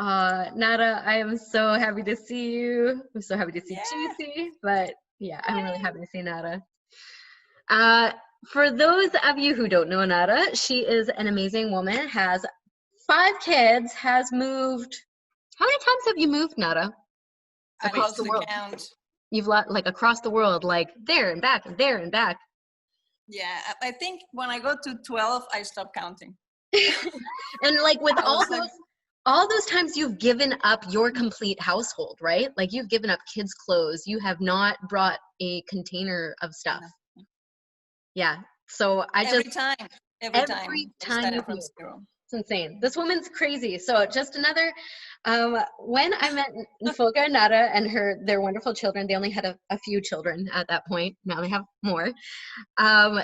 Nada, I am so happy to see you. I'm so happy to see Yeah. Juicy, but yeah, I'm really happy to see Nada. Uh, for those of you who don't know Nada, she is an amazing woman, has 5 kids, has moved. How many times have you moved, Nada? Across the world. Count. You've like across the world, like there and back and there and back. Yeah, I think when I got to 12, I stopped counting. And like with all those times you've given up your complete household, right? Like you've given up kids' clothes. You have not brought a container of stuff. No. Yeah. So every time you from zero. It's insane. This woman's crazy. So just another, when I met Folga and Nada and their wonderful children, they only had a few children at that point. Now they have more.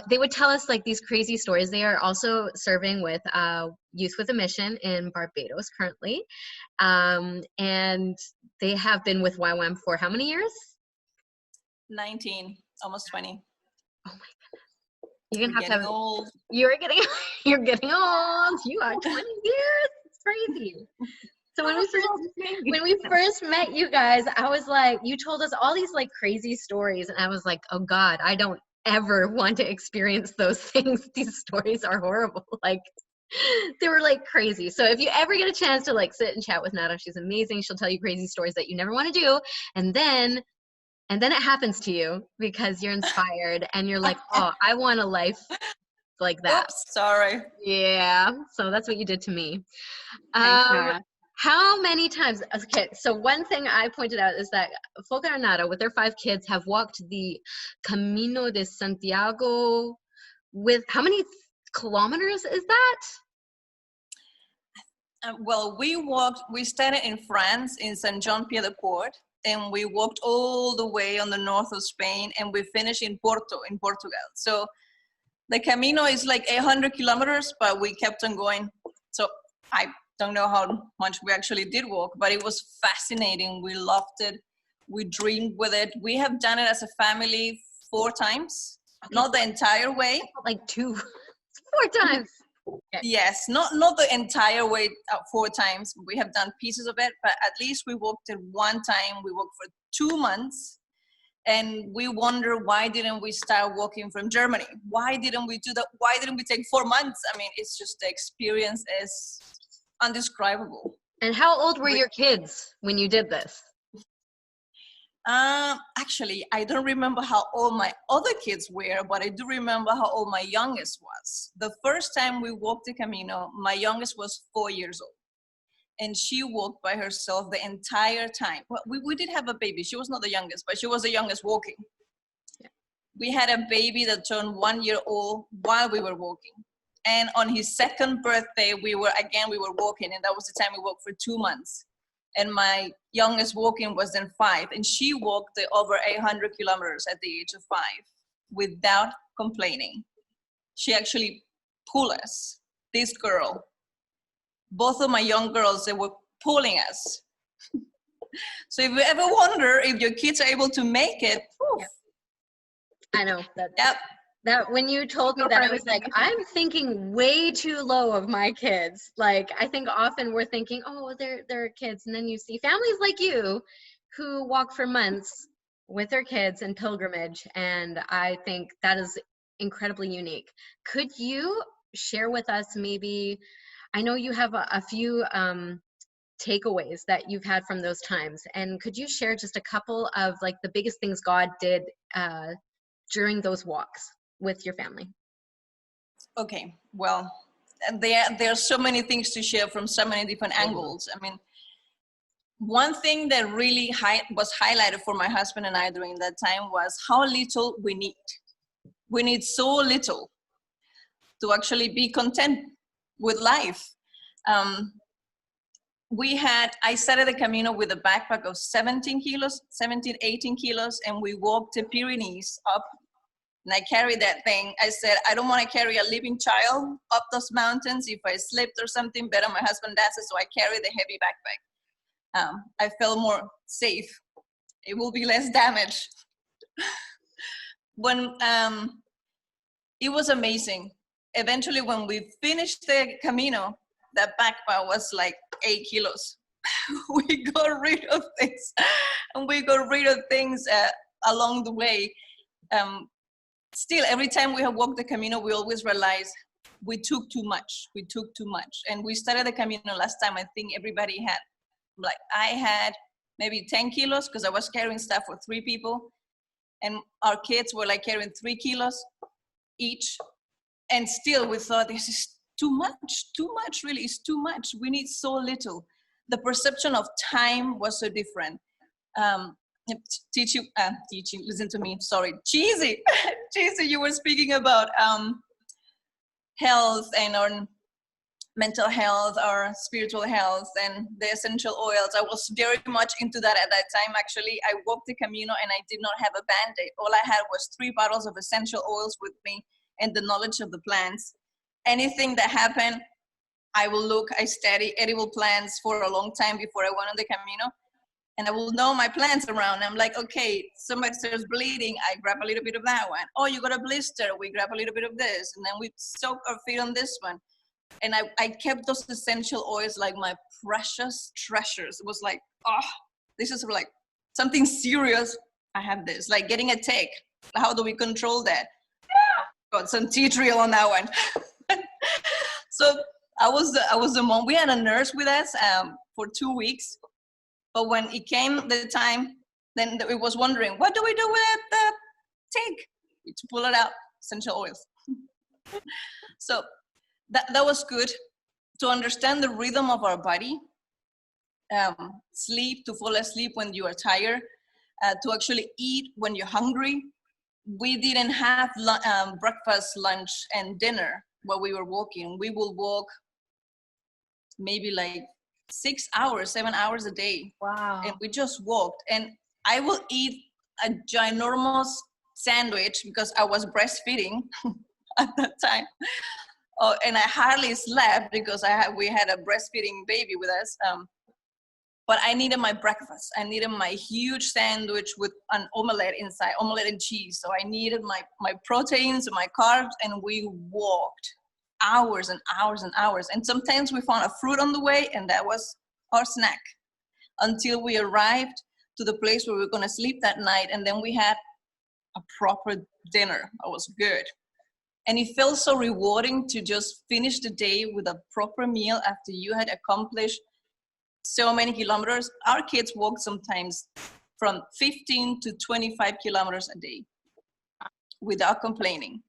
They would tell us like these crazy stories. They are also serving with Youth with a Mission in Barbados currently. And they have been with YWAM for how many years? 19, almost 20. Oh my goodness. You're gonna have old. You're getting old. You are 20 years. It's crazy. So when we first met you guys, I was like, you told us all these like crazy stories, and I was like, oh God, I don't ever want to experience those things. These stories are horrible. Like they were like crazy. So if you ever get a chance to like sit and chat with Nada, she's amazing. She'll tell you crazy stories that you never want to do, and then it happens to you because you're inspired and you're like, oh, I want a life like that. Oops, sorry. Yeah, so that's what you did to me. How many times? Okay, so one thing I pointed out is that Folga and Nada, with their 5 kids, have walked the Camino de Santiago with how many kilometers is that? Well, we started in France, in Saint-Jean-Pied-de-Port, and we walked all the way on the north of Spain, and we finished in Porto, in Portugal. So the Camino is like 100 kilometers, but we kept on going. So I don't know how much we actually did walk, but it was fascinating. We loved it. We dreamed with it. We have done it as a family 4 times, okay. Not the entire way. Like 4 times. Okay. Yes, not the entire way 4 times. We have done pieces of it, but at least we walked it one time. We walked for 2 months, and we wonder why didn't we start walking from Germany? Why didn't we do that? Why didn't we take 4 months? I mean, it's just the experience is undescribable. And how old were your kids when you did this? Actually, I don't remember how old my other kids were, but I do remember how old my youngest was. The first time we walked the Camino, my youngest was 4 years old. And she walked by herself the entire time. Well, we did have a baby. She was not the youngest, but she was the youngest walking. Yeah. We had a baby that turned 1 year old while we were walking. And on his 2nd birthday, we were walking, and that was the time we walked for 2 months. And my youngest walking was then 5, and she walked over 800 kilometers at the age of 5 without complaining. She actually pulled us, this girl. Both of my young girls, they were pulling us. So if you ever wonder if your kids are able to make it, yep. I know that. Yep. That when you told me that, I was like, I'm thinking way too low of my kids. Like, I think often we're thinking, oh, they're kids. And then you see families like you who walk for months with their kids in pilgrimage. And I think that is incredibly unique. Could you share with us maybe, I know you have a few takeaways that you've had from those times. And could you share just a couple of like the biggest things God did during those walks with your family? Okay, well, there are so many things to share from so many different angles. I mean, one thing that really was highlighted for my husband and I during that time was how little we need. We need so little to actually be content with life. I started the Camino with a backpack of 18 kilos, and we walked the Pyrenees up. And I carried that thing. I said, I don't want to carry a living child up those mountains. If I slipped or something, better my husband does it. So I carried the heavy backpack. I felt more safe. It will be less damage. When it was amazing. Eventually, when we finished the Camino, that backpack was like 8 kilos. we got rid of things, and we got rid of things along the way. Still, every time we have walked the Camino, we always realize we took too much. We took too much. And we started the Camino last time. I think everybody had, like, I had maybe 10 kilos because I was carrying stuff for 3 people. And our kids were like carrying 3 kilos each. And still we thought, this is too much, really, it's too much. We need so little. The perception of time was so different. Teaching, listen to me, sorry. Cheesy, you were speaking about health and on mental health or spiritual health and the essential oils. I was very much into that at that time. Actually, I walked the Camino and I did not have a Band-Aid. All I had was 3 bottles of essential oils with me and the knowledge of the plants. Anything that happened, I study edible plants for a long time before I went on the Camino. And I will know my plants around. I'm like, okay, somebody starts bleeding, I grab a little bit of that one. Oh, you got a blister, we grab a little bit of this. And then we soak our feet on this one. And I kept those essential oils like my precious treasures. It was like, oh, this is like something serious. I have this, like getting a tick. How do we control that? Got some tea tree on that one. So I was the mom. We had a nurse with us for 2 weeks. But when it came the time, then it was wondering, what do we do with the tick? To pull it out, essential oils. So that was good to understand the rhythm of our body, sleep, to fall asleep when you are tired, to actually eat when you're hungry. We didn't have breakfast, lunch, and dinner while we were walking. We will walk maybe like 6 hours, 7 hours a day. Wow. And we just walked. And I will eat a ginormous sandwich because I was breastfeeding at that time. Oh, and I hardly slept because we had a breastfeeding baby with us. But I needed my breakfast. I needed my huge sandwich with an omelette inside, omelette and cheese. So I needed my proteins and my carbs, and we walked hours and hours and hours. And sometimes we found a fruit on the way, and that was our snack until we arrived to the place where we were going to sleep that night. And then we had a proper dinner. That was good. And it felt so rewarding to just finish the day with a proper meal after you had accomplished so many kilometers. Our kids walk sometimes from 15 to 25 kilometers a day without complaining.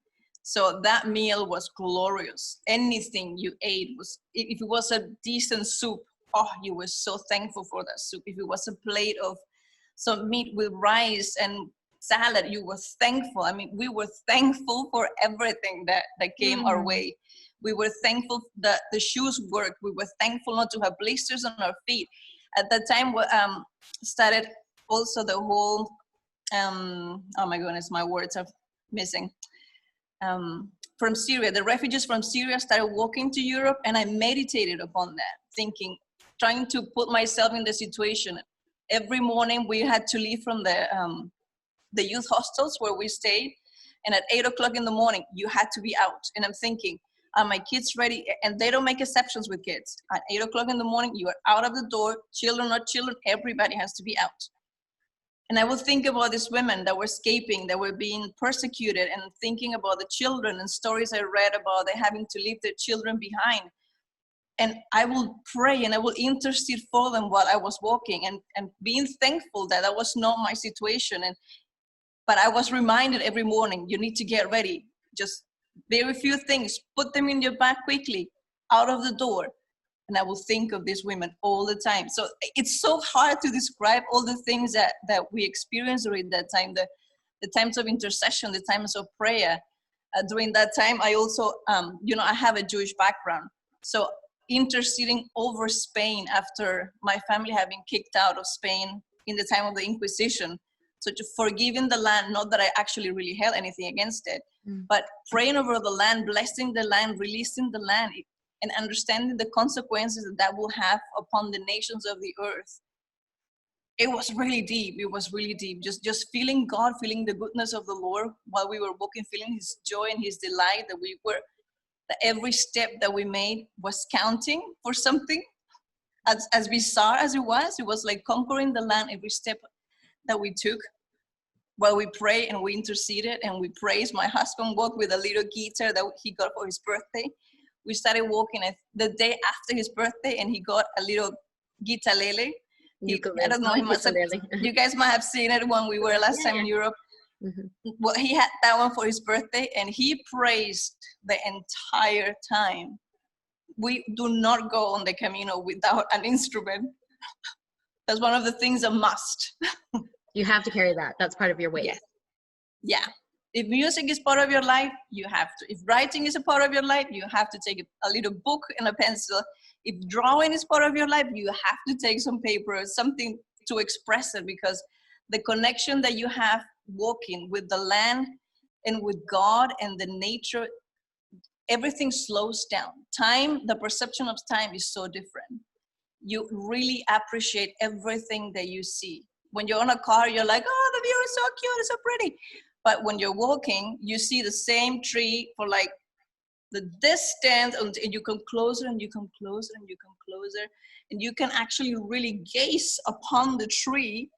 So that meal was glorious. Anything you ate was, if it was a decent soup, oh, you were so thankful for that soup. If it was a plate of some meat with rice and salad, you were thankful. I mean, we were thankful for everything that came our way. We were thankful that the shoes worked. We were thankful not to have blisters on our feet. At that time, started also the whole, oh my goodness, my words are missing. From Syria, the refugees from Syria started walking to Europe, and I meditated upon that, thinking, trying to put myself in the situation. Every morning we had to leave from the youth hostels where we stayed, and at 8 o'clock in the morning, you had to be out. And I'm thinking, are my kids ready? And they don't make exceptions with kids. At 8 o'clock in the morning, you are out of the door, children, not children, everybody has to be out. And I would think about these women that were escaping, that were being persecuted, and thinking about the children and stories I read about they having to leave their children behind. And I will pray and I will intercede for them while I was walking, and being thankful that that was not my situation. But I was reminded every morning, you need to get ready. Just very few things, put them in your bag quickly, out of the door. And I will think of these women all the time. So it's so hard to describe all the things that we experienced during that time, the times of intercession, the times of prayer. During that time, I also, I have a Jewish background. So interceding over Spain after my family had been kicked out of Spain in the time of the Inquisition. So to forgiving the land, not that I actually really held anything against it, but praying over the land, blessing the land, releasing the land, and understanding the consequences that will have upon the nations of the earth. It was really deep. It was really deep. Just feeling God, feeling the goodness of the Lord while we were walking, feeling His joy and His delight, that every step that we made was counting for something. as bizarre as it was like conquering the land every step that we took. While we pray and we interceded and we praised, my husband walked with a little guitar that he got for his birthday. We started walking the day after his birthday, and he got a little guitarlele. I don't know, you guys might have seen it when we were last time in Europe. Mm-hmm. Well, he had that one for his birthday, and he praised the entire time. We do not go on the Camino without an instrument. That's one of the things a must. You have to carry that. That's part of your weight. Yes. Yeah. If music is part of your life, you have to. If writing is a part of your life, you have to take a little book and a pencil. If drawing is part of your life, you have to take some paper, something to express it, because the connection that you have walking with the land and with God and the nature, everything slows down. Time, the perception of time is so different. You really appreciate everything that you see. When you're on a car, you're like, oh, the view is so cute, it's so pretty. But when you're walking, you see the same tree for like the distance, and you come closer and you come closer and you come closer, and you can actually really gaze upon the tree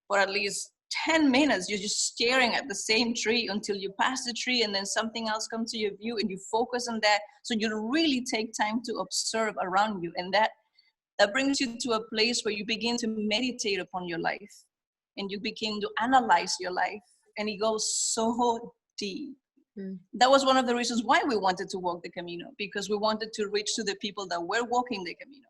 for at least 10 minutes. You're just staring at the same tree until you pass the tree, and then something else comes to your view and you focus on that. So you really take time to observe around you, and that brings you to a place where you begin to meditate upon your life, and you begin to analyze your life, and it goes so deep. That was one of the reasons why we wanted to walk the Camino, because we wanted to reach to the people that were walking the Camino.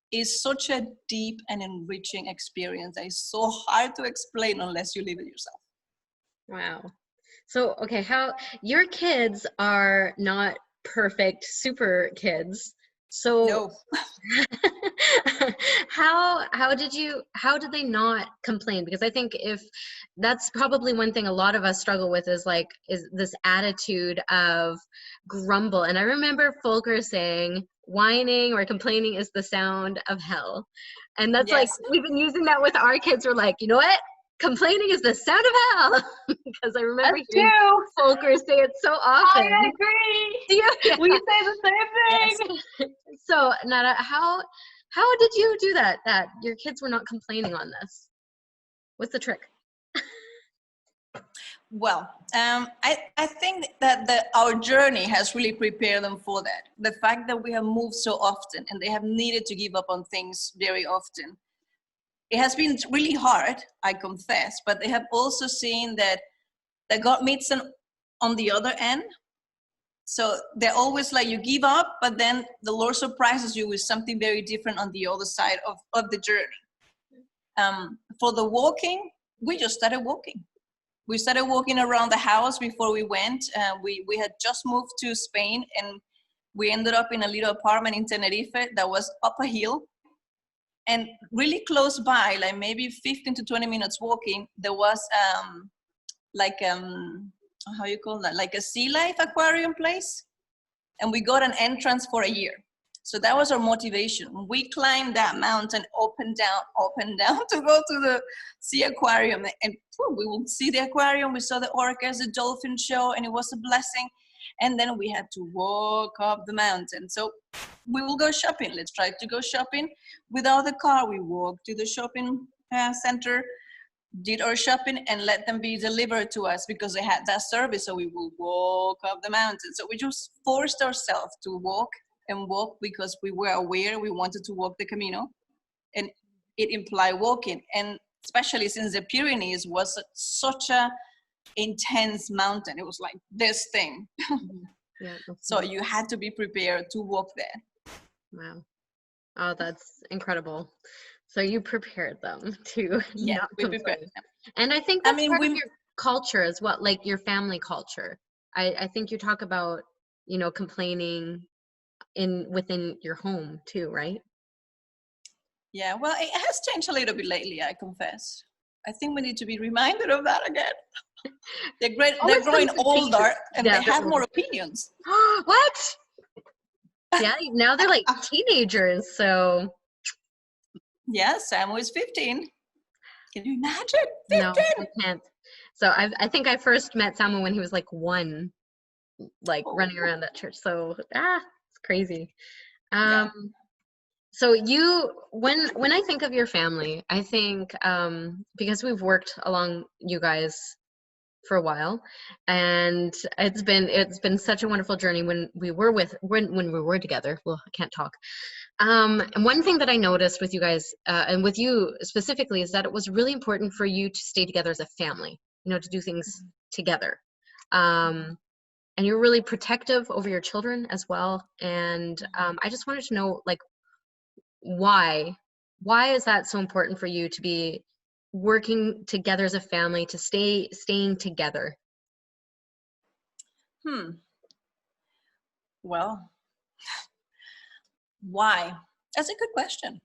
It's such a deep and enriching experience that is so hard to explain unless you live it yourself. Wow. So, okay, how your kids are not perfect super kids. So no. how did they not complain? Because I think if that's probably one thing a lot of us struggle with is this attitude of grumble. And I remember Volker saying whining or complaining is the sound of hell. And that's like, we've been using that with our kids. We're like, you know what? Complaining is the sound of hell. Because I remember hearing Volker say it so often. I agree. Yeah. We say the same thing. Yes. So, Nada, how did you do that your kids were not complaining on this? What's the trick? Well, I think that our journey has really prepared them for that. The fact that we have moved so often and they have needed to give up on things very often. It has been really hard, I confess, but they have also seen that God meets them on the other end. So they're always like, you give up, but then the Lord surprises you with something very different on the other side of the journey. For the walking, we just started walking. We started walking around the house before we went. We had just moved to Spain, and we ended up in a little apartment in Tenerife that was up a hill. And really close by, like maybe 15 to 20 minutes walking, there was how you call that? Like a sea life aquarium place. And we got an entrance for a year. So that was our motivation. We climbed that mountain up and down to go to the sea aquarium. And we would see the aquarium, we saw the orcas, the dolphin show, and it was a blessing. And then we had to walk up the mountain. So we will go shopping. Let's try to go shopping without the car. We walked to the shopping center, did our shopping, and let them be delivered to us because they had that service. So we will walk up the mountain. So we just forced ourselves to walk and walk because we were aware we wanted to walk the Camino, and it implied walking. And especially since the Pyrenees was such a intense mountain, it was like this thing. Yeah, so you had to be prepared to walk there. Wow. Oh, that's incredible. So you prepared them to not we prepared them. And I think that's part of your culture as well, like your family culture. I think you talk about, complaining within your home too, right? Yeah, well, it has changed a little bit lately, I confess. I think we need to be reminded of that again. They're growing older and they have more opinions. What? Yeah, now they're like teenagers, so. Yeah, Sam was 15. Can you imagine? 15? No, I can't. So I think I first met Samuel when he was like 1, running around that church. So it's crazy. So when I think of your family, I think because we've worked along you guys for a while, and it's been such a wonderful journey when we were together. Well, I can't talk. And one thing that I noticed with you guys, and with you specifically, is that it was really important for you to stay together as a family, to do things together. And you're really protective over your children as well. And I just wanted to know, like, why is that so important for you to be working together as a family, to staying together? Well, why? That's a good question.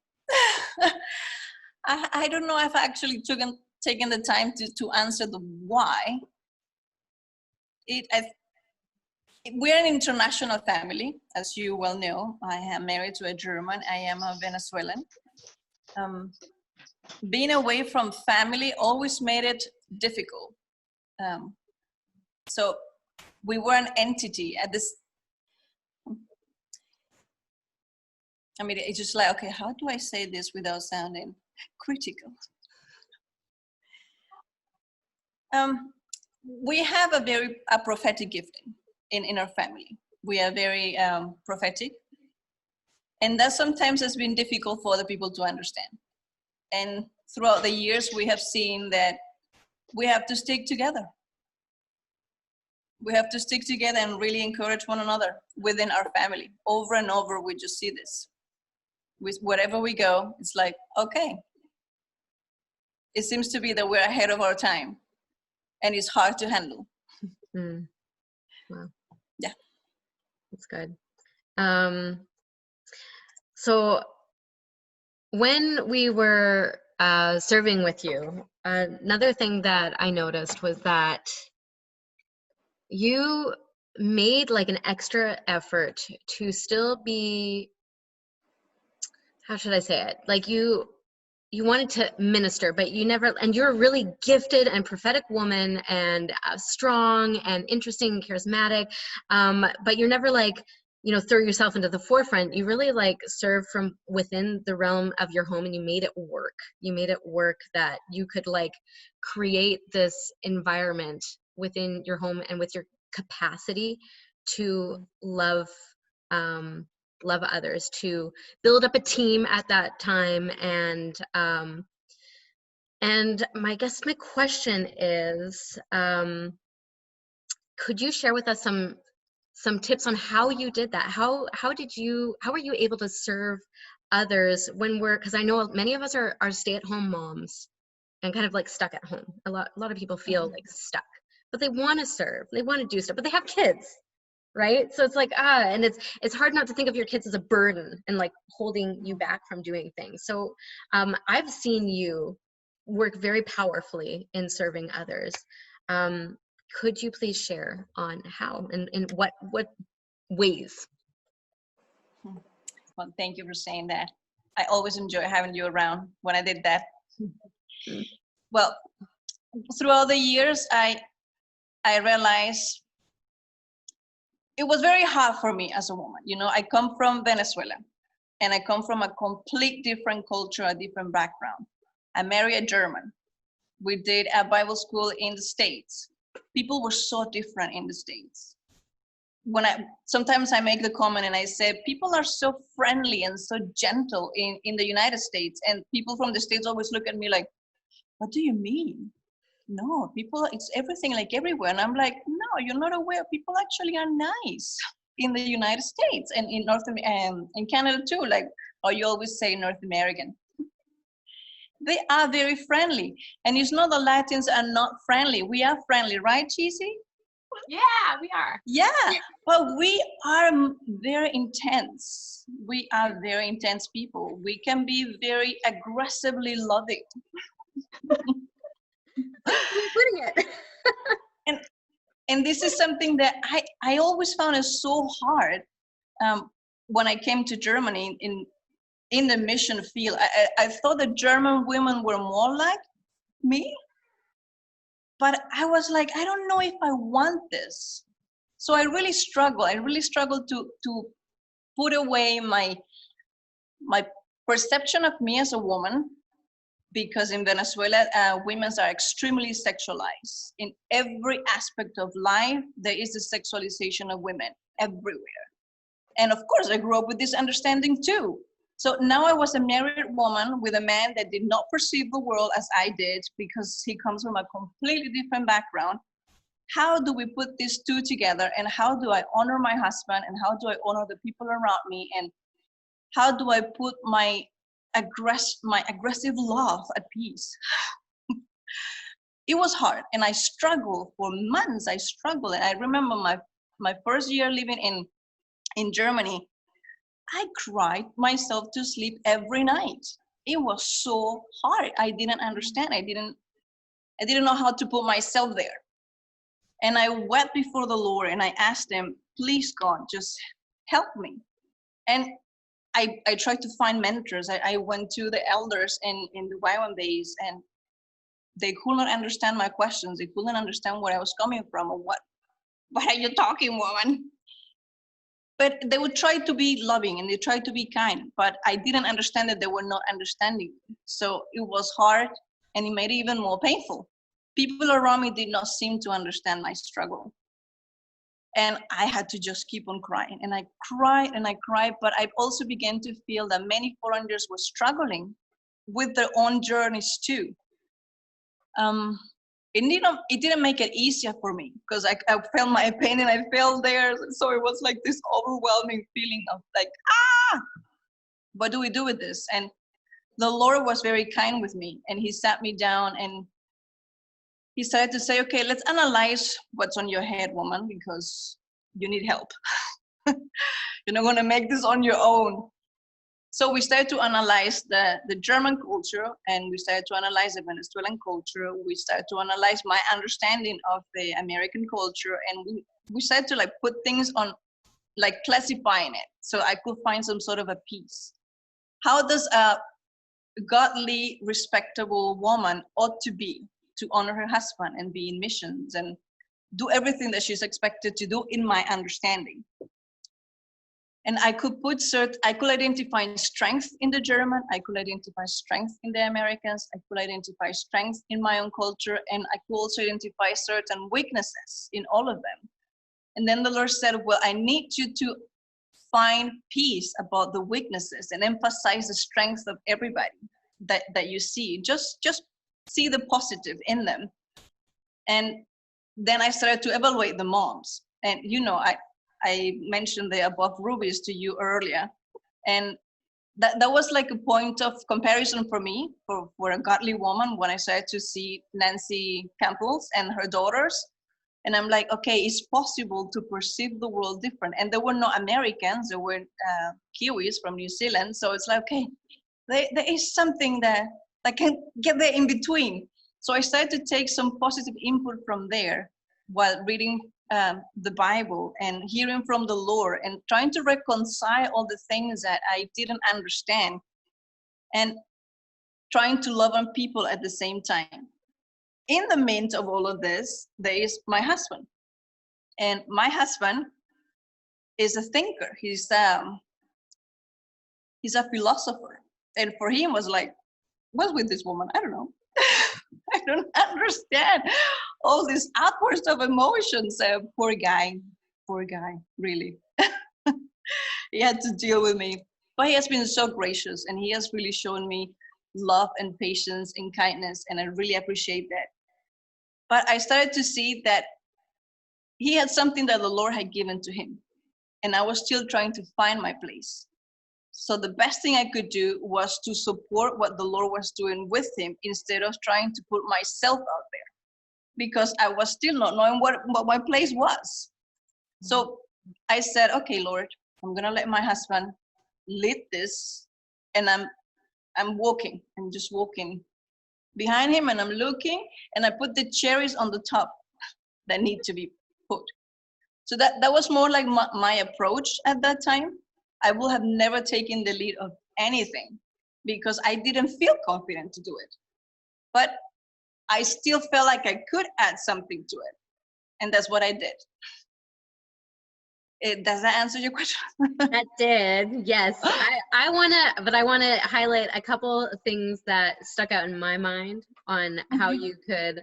I don't know if I actually taken the time to answer the why. We're an international family, as you well know. I am married to a German. I am a Venezuelan. Being away from family always made it difficult. So we were an entity at this. I mean, it's just like, okay, how do I say this without sounding critical? We have a prophetic gifting in our family. We are very prophetic. And that sometimes has been difficult for other people to understand. And throughout the years, we have seen that we have to stick together. We have to stick together and really encourage one another within our family. Over and over, we just see this. With wherever we go, it's like, okay. It seems to be that we're ahead of our time. And it's hard to handle. Wow. Yeah. That's good. So when we were serving with you, another thing that I noticed was that you made like an extra effort to still be, how should I say it? Like you wanted to minister, but you never, and you're a really gifted and prophetic woman, and strong and interesting and charismatic, but you're never like, throw yourself into the forefront. You really like serve from within the realm of your home, and you made it work. You made it work that you could like create this environment within your home and with your capacity to love others, to build up a team at that time. And my question is, could you share with us some tips on how you did that? How were you able to serve others because I know many of us are stay-at-home moms and kind of like stuck at home. A lot of people feel like stuck, but they want to serve, they want to do stuff, but they have kids, right? So it's like, and it's hard not to think of your kids as a burden and like holding you back from doing things. So I've seen you work very powerfully in serving others. Could you please share on how and in what ways? Well, thank you for saying that. I always enjoy having you around when I did that. Well, throughout the years, I realized it was very hard for me as a woman. I come from Venezuela, and I come from a complete different culture, a different background. I married a German. We did a Bible school in the States. People were so different in the States. Sometimes I make the comment and I say, people are so friendly and so gentle in the United States, and people from the States always look at me like, what do you mean? No, people, it's everything like everywhere. And I'm like, no, you're not aware. People actually are nice in the United States and in Canada too. Like, you always say North American. They are very friendly. And it's not the Latins are not friendly. We are friendly, right, Cheesy? Yeah, we are. Yeah, but we are very intense. We are very intense people. We can be very aggressively loving. Putting it. and this is something that I always found it so hard when I came to Germany in the mission field. I thought the German women were more like me, but I was like, I don't know if I want this. So I really struggled. I really struggled to put away my perception of me as a woman, because in Venezuela, women are extremely sexualized. In every aspect of life, there is a sexualization of women everywhere. And of course, I grew up with this understanding too. So now I was a married woman with a man that did not perceive the world as I did, because he comes from a completely different background. How do we put these two together, and how do I honor my husband, and how do I honor the people around me, and how do I put my aggressive love at peace? It was hard, and I struggled for months. I struggled, and I remember my first year living in Germany, I cried myself to sleep every night. It was so hard. I didn't understand. I didn't know how to put myself there. And I wept before the Lord, and I asked him, please, God, just help me. And I tried to find mentors. I went to the elders in the YWAM base, and they could not understand my questions. They couldn't understand where I was coming from, or what are you talking, woman? But they would try to be loving, and they tried to be kind, but I didn't understand that they were not understanding. So it was hard, and it made it even more painful. People around me did not seem to understand my struggle. And I had to just keep on crying. And I cried and I cried, but I also began to feel that many foreigners were struggling with their own journeys too. It didn't make it easier for me, because I felt my pain and I felt theirs. So it was like this overwhelming feeling of like, what do we do with this? And the Lord was very kind with me, and he sat me down and he started to say, okay, let's analyze what's on your head, woman, because you need help. You're not going to make this on your own. So we started to analyze the German culture, and we started to analyze the Venezuelan culture. We started to analyze my understanding of the American culture, and we started to like put things on, like classifying it, so I could find some sort of a peace. How does a godly, respectable woman ought to be to honor her husband and be in missions and do everything that she's expected to do in my understanding? And I could identify strength in the German, I could identify strength in the Americans, I could identify strength in my own culture, and I could also identify certain weaknesses in all of them. And then the Lord said, well, I need you to find peace about the weaknesses and emphasize the strength of everybody that you see. Just see the positive in them. And then I started to evaluate the moms. And you know, I mentioned the above rubies to you earlier. And that was like a point of comparison for me, for a godly woman, when I started to see Nancy Campbell's and her daughters. And I'm like, okay, it's possible to perceive the world different. And they were not Americans, they were Kiwis from New Zealand. So it's like, okay, there is something that can get there in between. So I started to take some positive input from there while reading the Bible and hearing from the Lord and trying to reconcile all the things that I didn't understand and trying to love on people at the same time. In the midst of all of this, there is my husband. And my husband is a thinker. He's a philosopher. And for him was like, what's with this woman? I don't know. I don't understand all these outbursts of emotions. Poor guy, really. He had to deal with me. But he has been so gracious, and he has really shown me love and patience and kindness, and I really appreciate that. But I started to see that he had something that the Lord had given to him, and I was still trying to find my place. So the best thing I could do was to support what the Lord was doing with him instead of trying to put myself out there, because I was still not knowing what my place was. So I said, okay, Lord, I'm gonna let my husband lead this, and I'm walking. I'm just walking behind him, and I'm looking, and I put the cherries on the top that need to be put. So that was more like my approach at that time. I would have never taken the lead of anything because I didn't feel confident to do it. But I still felt like I could add something to it. And that's what I did. Does that answer your question? That did, yes. I want to highlight a couple of things that stuck out in my mind on how you could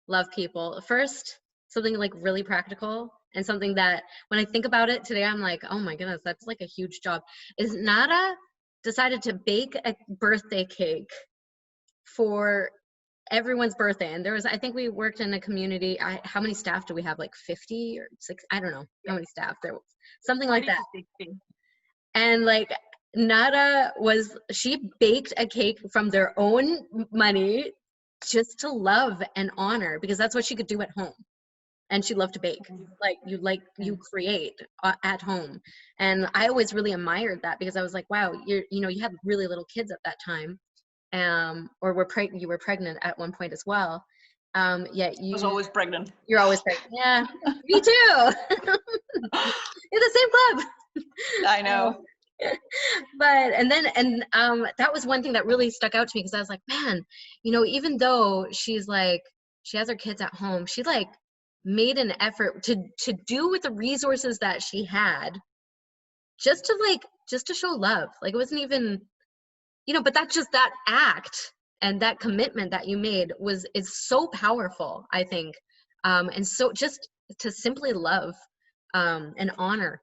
love people. First, something like really practical and something that when I think about it today, I'm like, oh my goodness, that's like a huge job. Is Nada decided to bake a birthday cake for everyone's birthday. And there was, I think we worked in a community. How many staff do we have? Like 50 or 6? I don't know how many staff there was. Something like that. 60. And like Nada she baked a cake from their own money just to love and honor, because that's what she could do at home. And she loved to bake. You create at home. And I always really admired that, because I was like, wow, you had really little kids at that time. Or you were pregnant at one point as well. Yet you was always pregnant. You're always pregnant. Yeah, me too. In the same club. I know. But that was one thing that really stuck out to me, because I was like, man, even though she has her kids at home, she like made an effort to do with the resources that she had, just to show love. Like, it wasn't even, but that's just that act and that commitment that you made is so powerful, I think. And so just to simply love and honor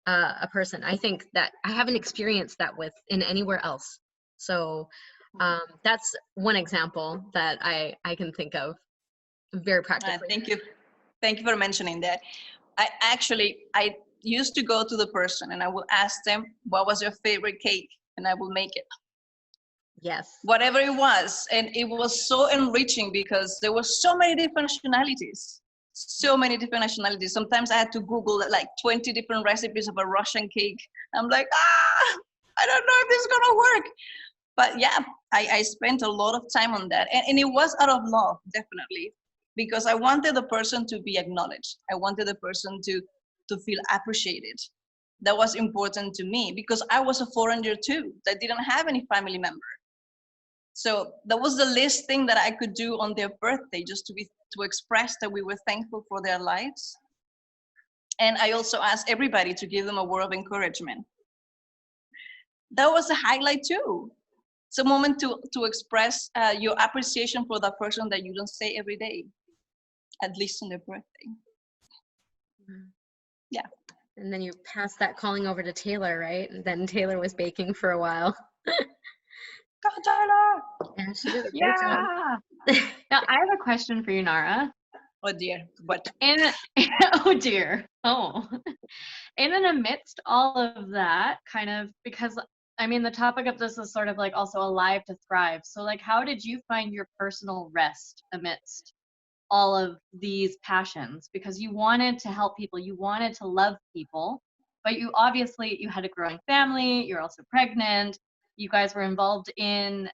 a person, I think that I haven't experienced that in anywhere else. So that's one example that I can think of, very practically. Thank you for mentioning that. I used to go to the person and I will ask them, what was your favorite cake? And I will make it. Yes. Whatever it was. And it was so enriching, because there were so many different nationalities. Sometimes I had to Google like 20 different recipes of a Russian cake. I'm like, I don't know if this is gonna work. But yeah, I spent a lot of time on that. And it was out of love, definitely, because I wanted the person to be acknowledged. I wanted the person to feel appreciated. That was important to me, because I was a foreigner too, that didn't have any family member. So that was the least thing that I could do on their birthday, just to express that we were thankful for their lives. And I also asked everybody to give them a word of encouragement. That was a highlight too. It's a moment to express your appreciation for that person that you don't say every day, at least on their birthday. Yeah. And then you passed that calling over to Taylor, right? And then Taylor was baking for a while. Go, Taylor! Yeah, she did a great job. Now, I have a question for you, Nara. Oh dear, what? Oh dear. Oh. In and amidst all of that, kind of, because I mean, the topic of this is sort of like also alive to thrive. So like, how did you find your personal rest amidst all of these passions? Because you wanted to help people, you wanted to love people, but you had a growing family, you're also pregnant, you guys were involved in,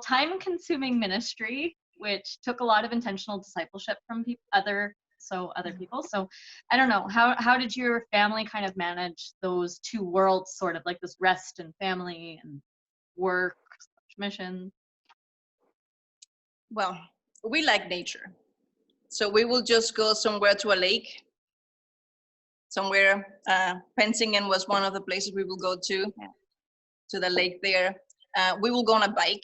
time-consuming ministry, which took a lot of intentional discipleship from other people. So I don't know, how did your family kind of manage those two worlds, sort of like this rest and family and work, mission? Well, we like nature. So we will just go somewhere to a lake. Somewhere, Pensingen was one of the places we will go to the lake there. We will go on a bike.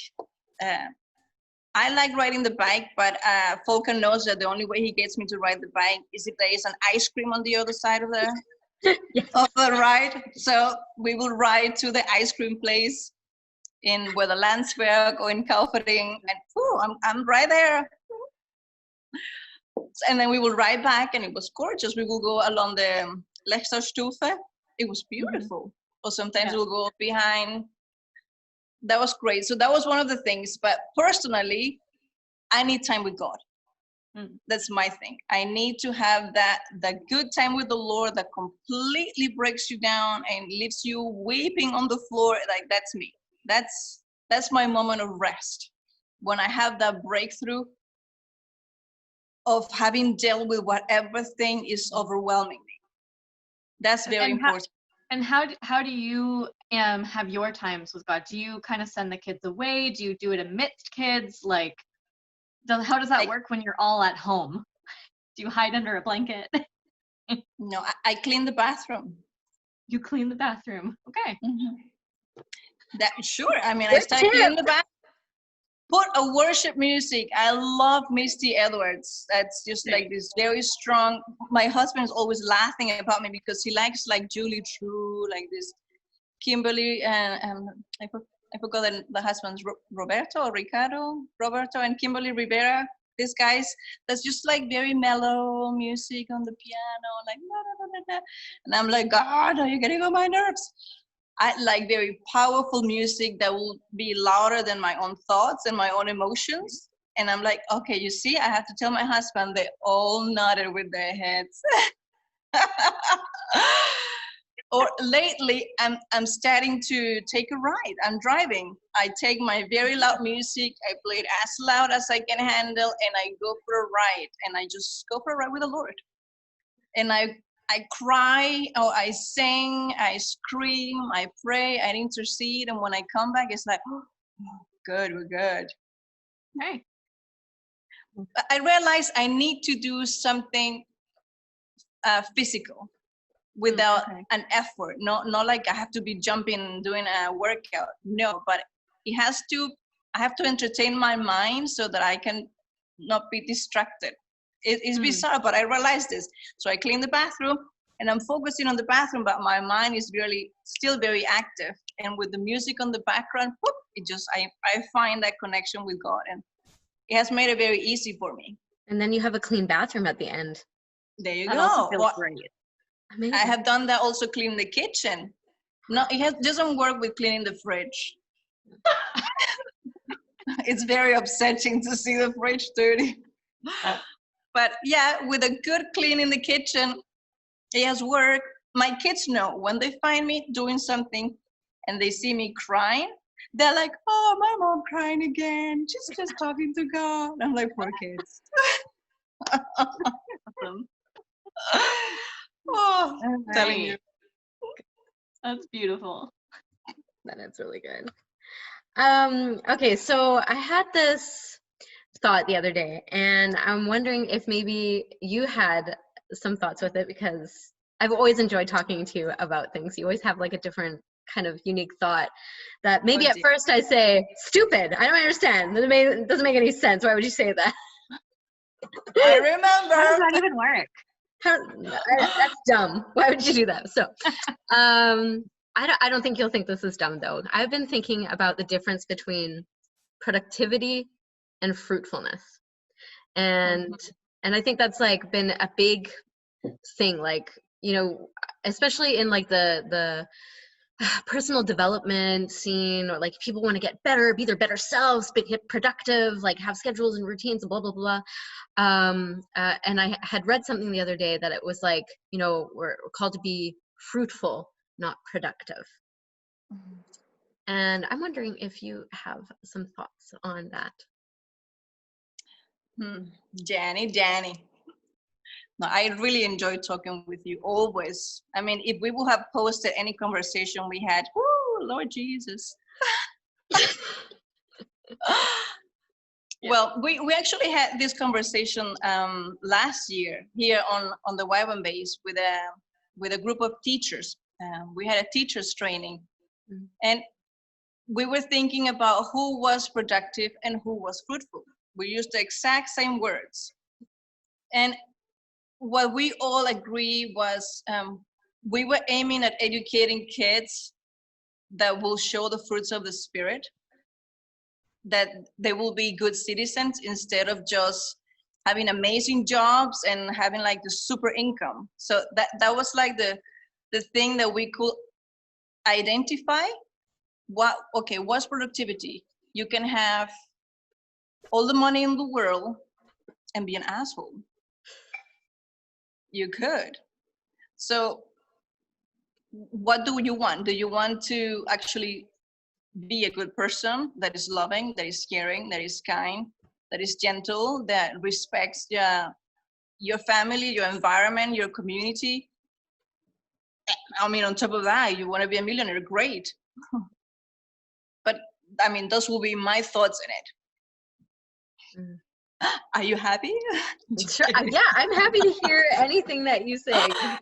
I like riding the bike, but Volker knows that the only way he gets me to ride the bike is if there is an ice cream on the other side of of the ride. So we will ride to the ice cream place where the Landsberg or in Kaufering, and I'm right there. And then we will ride back, and it was gorgeous. We will go along the Lechterstufe. It was beautiful. Or sometimes we'll go behind. That was great. So that was one of the things. But personally, I need time with God. That's my thing. I need to have that good time with the Lord that completely breaks you down and leaves you weeping on the floor. Like, that's me. That's my moment of rest. When I have that breakthrough of having dealt with whatever thing is overwhelming me. That's very important. And how do you have your times with God? Do you kind of send the kids away? Do you do it amidst kids? Like, how does that work when you're all at home? Do you hide under a blanket? No, I clean the bathroom. You clean the bathroom. Okay. That sure. I mean, I Good started tip. cleaning the bathroom. Put a worship music. I love Misty Edwards. That's just like this very strong. My husband's always laughing about me because he likes like Julie True, like this Kimberly, and I forgot the husband's Roberto or Ricardo, Roberto and Kimberly Rivera. These guys, that's just like very mellow music on the piano, like da, da, da, da. And I'm like, God, are you getting on my nerves? I like very powerful music that will be louder than my own thoughts and my own emotions. And I'm like, okay, you see, I have to tell my husband. They all nodded with their heads. Or lately, I'm starting to take a ride. I'm driving. I take my very loud music. I play it as loud as I can handle, and I go for a ride. And I just go for a ride with the Lord. And I cry, or I sing, I scream, I pray, I intercede, and when I come back, it's like, oh, good, we're good. Hey. I realize I need to do something physical without an effort. Not like I have to be jumping, doing a workout. No, but I have to entertain my mind so that I can not be distracted. It's bizarre, but I realized this. So I clean the bathroom and I'm focusing on the bathroom, but my mind is really still very active. And with the music on the background, whoop, I find that connection with God. And it has made it very easy for me. And then you have a clean bathroom at the end. There you That go. also feels great. Amazing. I have done that also, clean the kitchen. No, doesn't work with cleaning the fridge. It's very upsetting to see the fridge dirty. But yeah, with a good clean in the kitchen, it has worked. My kids know when they find me doing something and they see me crying, they're like, oh, my mom crying again. She's just talking to God. I'm like, poor kids. Awesome. Oh, I'm telling you. That's beautiful. That is really good. Okay, so I had this thought the other day, and I'm wondering if maybe you had some thoughts with it, because I've always enjoyed talking to you about things. You always have like a different kind of unique thought that maybe at first I say, stupid, I don't understand. It doesn't make any sense. Why would you say that? I remember. How does that even work? That's dumb. Why would you do that? So, I don't think you'll think this is dumb though. I've been thinking about the difference between productivity and fruitfulness, and I think that's like been a big thing. Like, you know, especially in like the personal development scene, or like people want to get better, be their better selves, get productive, like have schedules and routines and blah blah blah. And I had read something the other day that it was like, you know, we're called to be fruitful, not productive. And I'm wondering if you have some thoughts on that. Danny. No, I really enjoy talking with you always. I mean, if we would have posted any conversation we had, whoo, Lord Jesus. Well, we actually had this conversation last year here on the Wyvern base with a group of teachers. We had a teachers training, and we were thinking about who was productive and who was fruitful. We used the exact same words. And what we all agree was we were aiming at educating kids that will show the fruits of the Spirit, that they will be good citizens instead of just having amazing jobs and having like the super income. So that was like the thing that we could identify. What's productivity? You can have all the money in the world and be an asshole. You could. So what do you want? Do you want to actually be a good person that is loving, that is caring, that is kind, that is gentle, that respects your family, your environment, your community? I mean, on top of that, you want to be a millionaire, great. But I mean, those will be my thoughts in it. Are you happy? Sure. Yeah, I'm happy to hear anything that you say.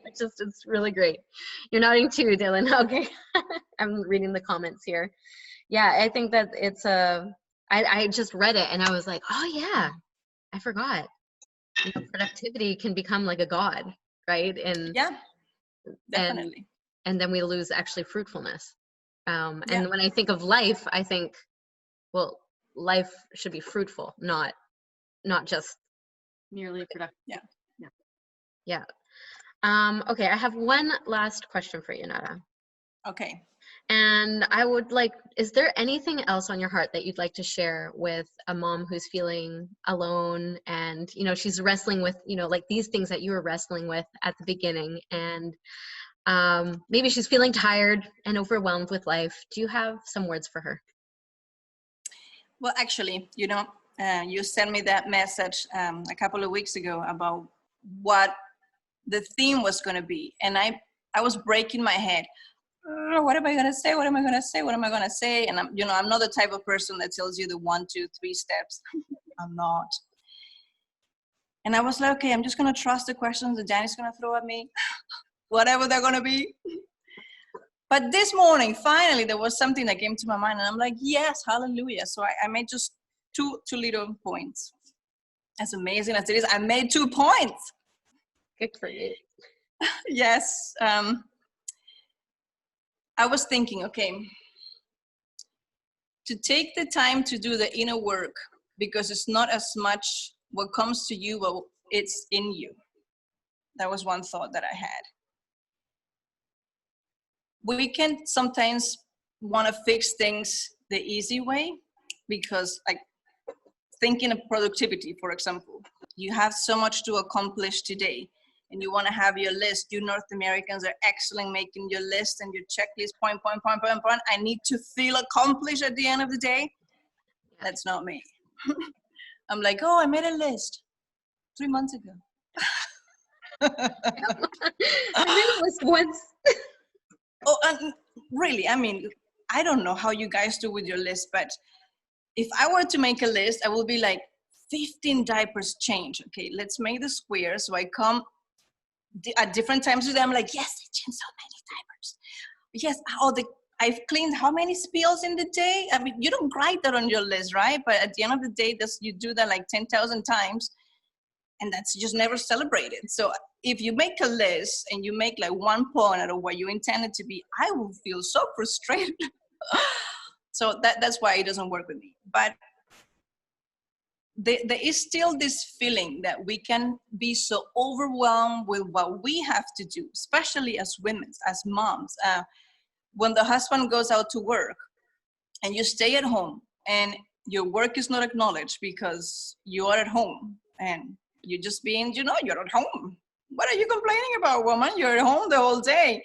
It's really great. You're nodding too, Dylan. Okay. I'm reading the comments here. Yeah, I think that it's I just read it and I was like, oh yeah, I forgot. Productivity can become like a god, right? Yeah, definitely. And then we lose actually fruitfulness. Yeah. And when I think of life, I think, well, life should be fruitful, not just merely productive. Yeah. Okay, I have one last question for you, Nada. Okay. And I would like, is there anything else on your heart that you'd like to share with a mom who's feeling alone and, she's wrestling with, like these things that you were wrestling with at the beginning, and maybe she's feeling tired and overwhelmed with life. Do you have some words for her? Well, actually, you sent me that message a couple of weeks ago about what the theme was going to be. And I was breaking my head. What am I going to say? What am I going to say? What am I going to say? And I'm not the type of person that tells you the 1, 2, 3 steps. I'm not. And I was like, okay, I'm just going to trust the questions that Danny's going to throw at me, whatever they're going to be. But this morning, finally, there was something that came to my mind, and I'm like, yes, hallelujah. So I made just two little points. As amazing as it is, I made 2 points. Good for you. Yes. I was thinking, okay, to take the time to do the inner work, because it's not as much what comes to you, but it's in you. That was one thought that I had. We can sometimes want to fix things the easy way, because like thinking of productivity, for example, you have so much to accomplish today. And you want to have your list. You North Americans are excellent making your list and your checklist, point. I need to feel accomplished at the end of the day. That's not me. I'm like, oh, I made a list 3 months ago. I made a list once. Oh, and really, I mean, I don't know how you guys do with your list, but if I were to make a list, I will be like 15 diapers change. Okay, let's make the square. So I come at different times with them, I'm like, yes, I changed so many diapers. Yes, I've cleaned how many spills in the day? I mean, you don't write that on your list, right? But at the end of the day, you do that like 10,000 times, and that's just never celebrated. So if you make a list and you make like 1 point out of what you intended to be, I will feel so frustrated. So that's why it doesn't work with me. But there is still this feeling that we can be so overwhelmed with what we have to do, especially as women, as moms. When the husband goes out to work and you stay at home and your work is not acknowledged because you are at home and you're just being, you're at home. What are you complaining about, woman? You're at home the whole day.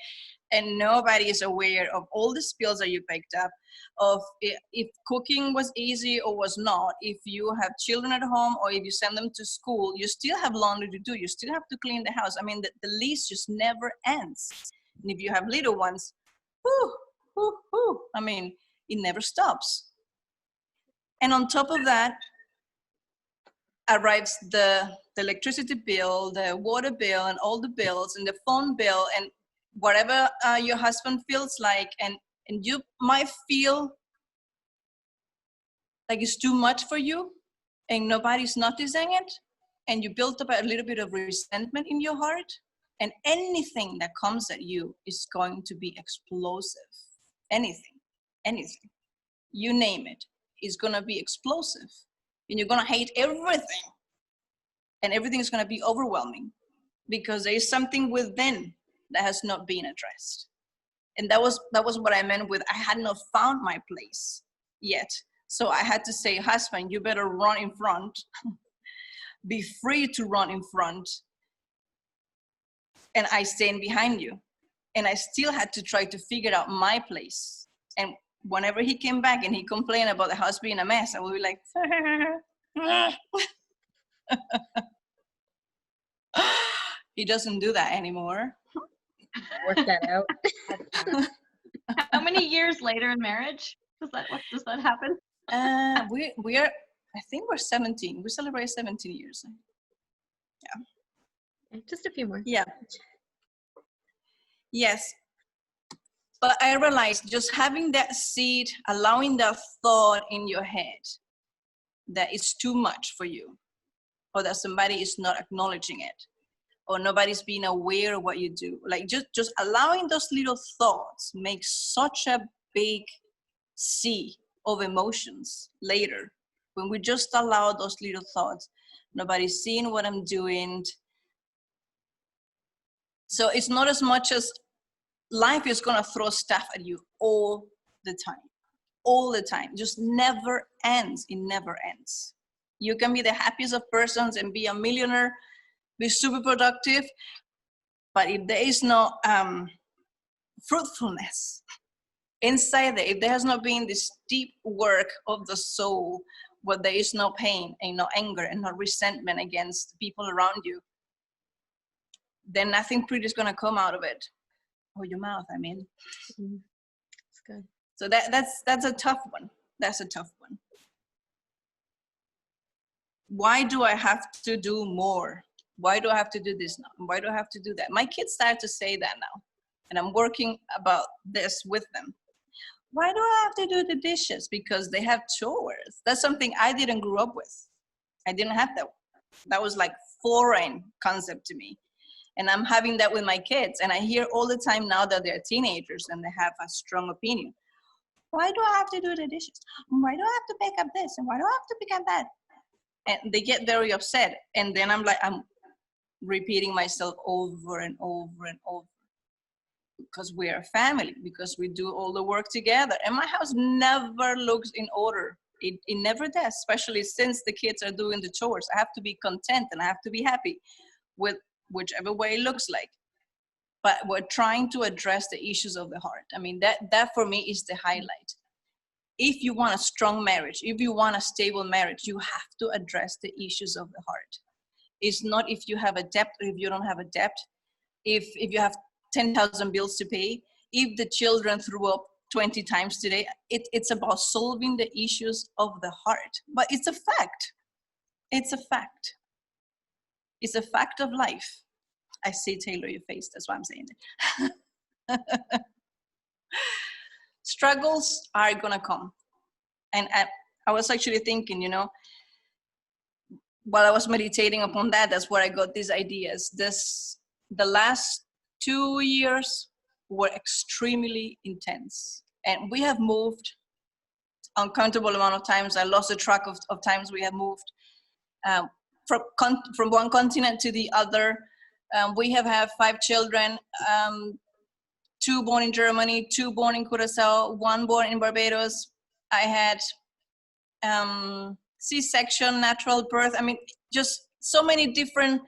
And nobody is aware of all the skills that you picked up, of if cooking was easy or was not, if you have children at home or if you send them to school, you still have laundry to do, you still have to clean the house. I mean, the list just never ends. And if you have little ones, I mean, it never stops. And on top of that, arrives the electricity bill, the water bill, and all the bills, and the phone bill, and whatever your husband feels like, and you might feel like it's too much for you and nobody's noticing it, and you build up a little bit of resentment in your heart, and anything that comes at you is going to be explosive. Anything, you name it, is going to be explosive, and you're going to hate everything, and everything is going to be overwhelming because there is something within that has not been addressed. And that was what I meant with I had not found my place yet. So I had to say, husband, you better run in front, be free to run in front, and I stand behind you. And I still had to try to figure out my place. And whenever he came back and he complained about the house being a mess, I would be like, he doesn't do that anymore. Work that out. How many years later in marriage does that happen? We are, I think we're 17. We celebrate 17 years. Yeah. Just a few more. Yeah. Yes. But I realized just having that seed, allowing that thought in your head that it's too much for you, or that somebody is not acknowledging it, or nobody's being aware of what you do. Like just allowing those little thoughts makes such a big sea of emotions later. When we just allow those little thoughts, nobody's seeing what I'm doing. So it's not as much as life is gonna throw stuff at you all the time, just never ends. It never ends. You can be the happiest of persons and be a millionaire, be super productive, but if there is no fruitfulness inside there, if there has not been this deep work of the soul, where there is no pain and no anger and no resentment against people around you, then nothing pretty is gonna come out of it. Or your mouth, I mean. That's good. So that's a tough one. That's a tough one. Why do I have to do more? Why do I have to do this now? Why do I have to do that? My kids start to say that now, and I'm working about this with them. Why do I have to do the dishes? Because they have chores. That's something I didn't grow up with. I didn't have that. That was like foreign concept to me. And I'm having that with my kids. And I hear all the time now that they're teenagers and they have a strong opinion. Why do I have to do the dishes? Why do I have to pick up this? And why do I have to pick up that? And they get very upset. And then I'm repeating myself over and over and over. Because we're a family, because we do all the work together. And my house never looks in order. It never does, especially since the kids are doing the chores. I have to be content and I have to be happy with whichever way it looks like. But we're trying to address the issues of the heart. I mean, that for me is the highlight. If you want a strong marriage, if you want a stable marriage, you have to address the issues of the heart. It's not if you have a debt or if you don't have a debt, if you have 10,000 bills to pay, if the children threw up 20 times today. It's about solving the issues of the heart. But it's a fact. It's a fact. It's a fact of life. I see Taylor, your face, that's why I'm saying it. Struggles are gonna come. And I was actually thinking, while I was meditating upon that, that's where I got these ideas. The last 2 years were extremely intense. And we have moved uncountable amount of times. I lost the track of times we have moved from one continent to the other. We have had 5 children, 2 born in Germany, 2 born in Curacao, 1 born in Barbados. I had C-section, natural birth. I mean, just so many different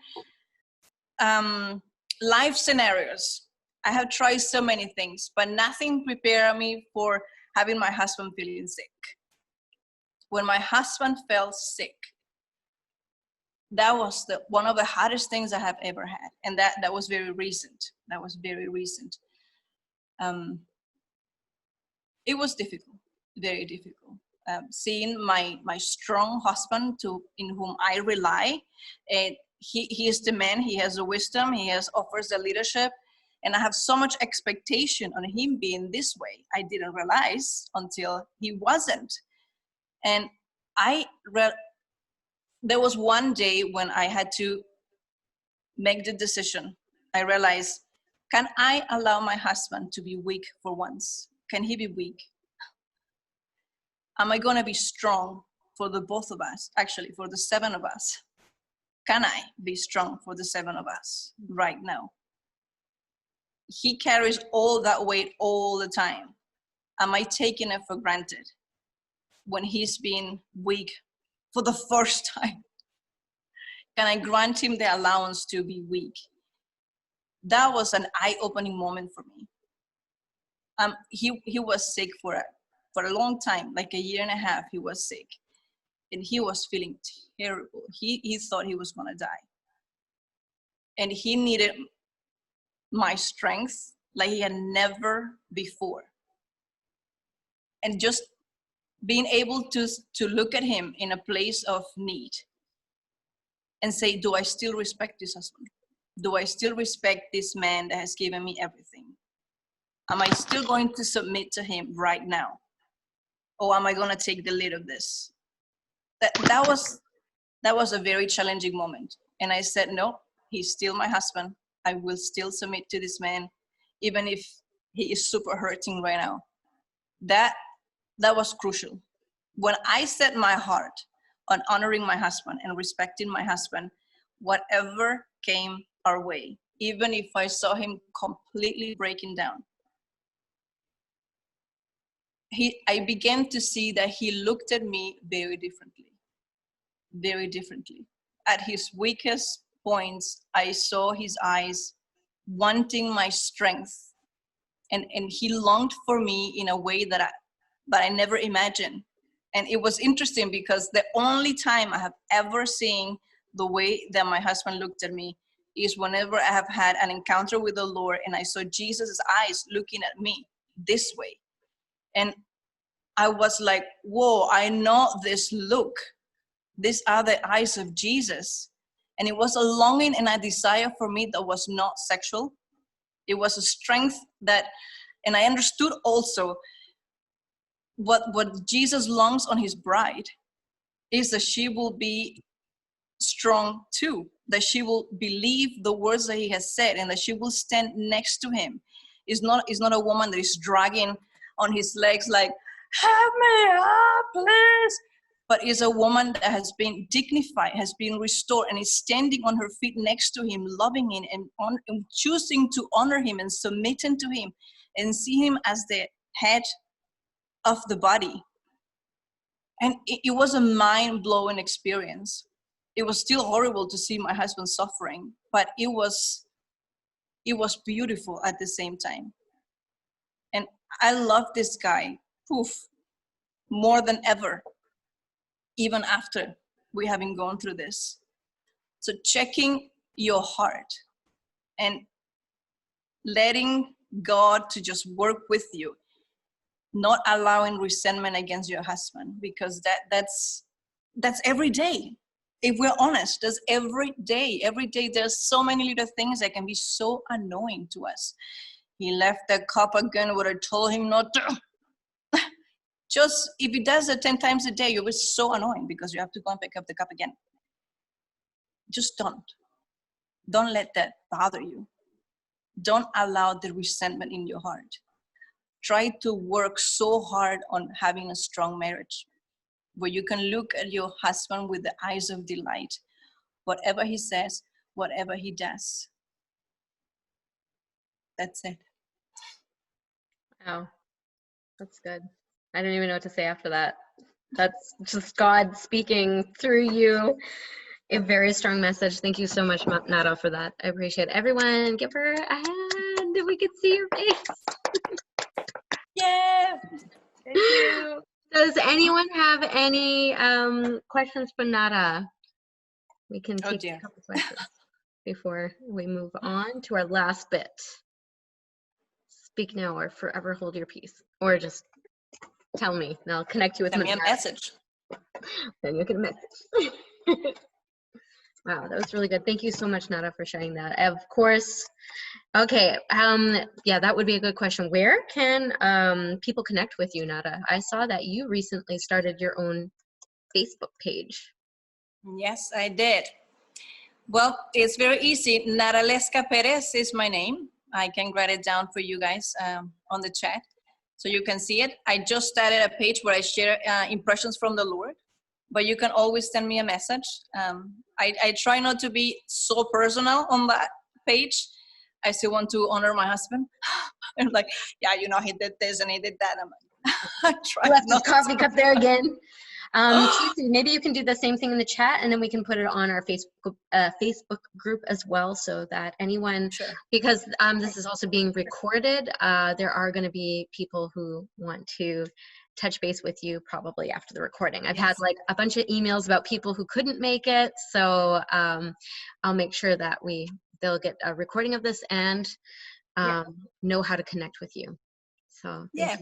life scenarios. I have tried so many things, but nothing prepared me for having my husband feeling sick. When my husband fell sick, that was one of the hardest things I have ever had. And that was very recent. That was very recent. It was difficult, very difficult. Seeing my strong husband in whom I rely, and he is the man, he has the wisdom, offers the leadership, and I have so much expectation on him being this way. I didn't realize until he wasn't. And there was one day when I had to make the decision. I realized, can I allow my husband to be weak for once? Can he be weak? Am I gonna be strong for the both of us? Actually, for the 7 of us. Can I be strong for the 7 of us right now? He carries all that weight all the time. Am I taking it for granted when he's being weak for the first time? Can I grant him the allowance to be weak? That was an eye-opening moment for me. He was sick for a long time, like 1.5 years, he was sick. And he was feeling terrible. He thought he was gonna die. And he needed my strength like he had never before. And just being able to look at him in a place of need and say, do I still respect this husband? Do I still respect this man that has given me everything? Am I still going to submit to him right now? Or am I going to take the lead of this? That was a very challenging moment. And I said, no, he's still my husband. I will still submit to this man, even if he is super hurting right now. That was crucial. When I set my heart on honoring my husband and respecting my husband, whatever came our way, even if I saw him completely breaking down, I began to see that he looked at me very differently, very differently. At his weakest points, I saw his eyes wanting my strength, and he longed for me in a way that I never imagined. And it was interesting because the only time I have ever seen the way that my husband looked at me is whenever I have had an encounter with the Lord and I saw Jesus' eyes looking at me this way. And I was like, whoa, I know this look. These are the eyes of Jesus. And it was a longing and a desire for me that was not sexual. It was a strength that, and I understood also what Jesus longs on his bride is that she will be strong too, that she will believe the words that he has said and that she will stand next to him. It's not a woman that is dragging on his legs like, help me up, please. But is a woman that has been dignified, has been restored, and is standing on her feet next to him, loving him and choosing to honor him and submitting to him and see him as the head of the body. And it was a mind-blowing experience. It was still horrible to see my husband suffering, but it was beautiful at the same time. And I love this guy, more than ever, even after we haven't gone through this. So checking your heart and letting God to just work with you, not allowing resentment against your husband, because that's every day. If we're honest, that's every day. Every day there's so many little things that can be so annoying to us. He left the cup again what I told him not to. Just if he does it 10 times a day, you'll be so annoying because you have to go and pick up the cup again. Just don't let that bother you. Don't allow the resentment in your heart. Try to work so hard on having a strong marriage where you can look at your husband with the eyes of delight. Whatever he says, whatever he does. That's it. Wow. That's good. I don't even know what to say after that. That's just God speaking through you. A very strong message. Thank you so much, Nada, for that. I appreciate it. Everyone, give her a hand if we could see your face. Yeah. Thank you. Does anyone have any questions for Nada? We can take a couple questions before we move on to our last bit. Speak now or forever hold your peace. Or just tell me and I'll connect you with Send me a message. Then you can message. Wow, that was really good. Thank you so much, Nada, for sharing that. Of course. Okay. Yeah, that would be a good question. Where can people connect with you, Nada? I saw that you recently started your own Facebook page. Yes, I did. Well, it's very easy. Naraleska Perez is my name. I can write it down for you guys on the chat so you can see it. I just started a page where I share impressions from the Lord, but you can always send me a message. I try not to be so personal on that page. I still want to honor my husband. I'm like, yeah, you know, he did this and he did that. I'm like, I try left not his coffee cup there again. Maybe you can do the same thing in the chat, and then we can put it on our Facebook group as well, so that anyone, sure. Because this is also being recorded, there are going to be people who want to touch base with you probably after the recording. I've had like a bunch of emails about people who couldn't make it, so I'll make sure that they'll get a recording of this and know how to connect with you. So thank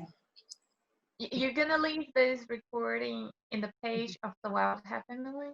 you. You're gonna leave this recording in the page of the Wild Happy Family?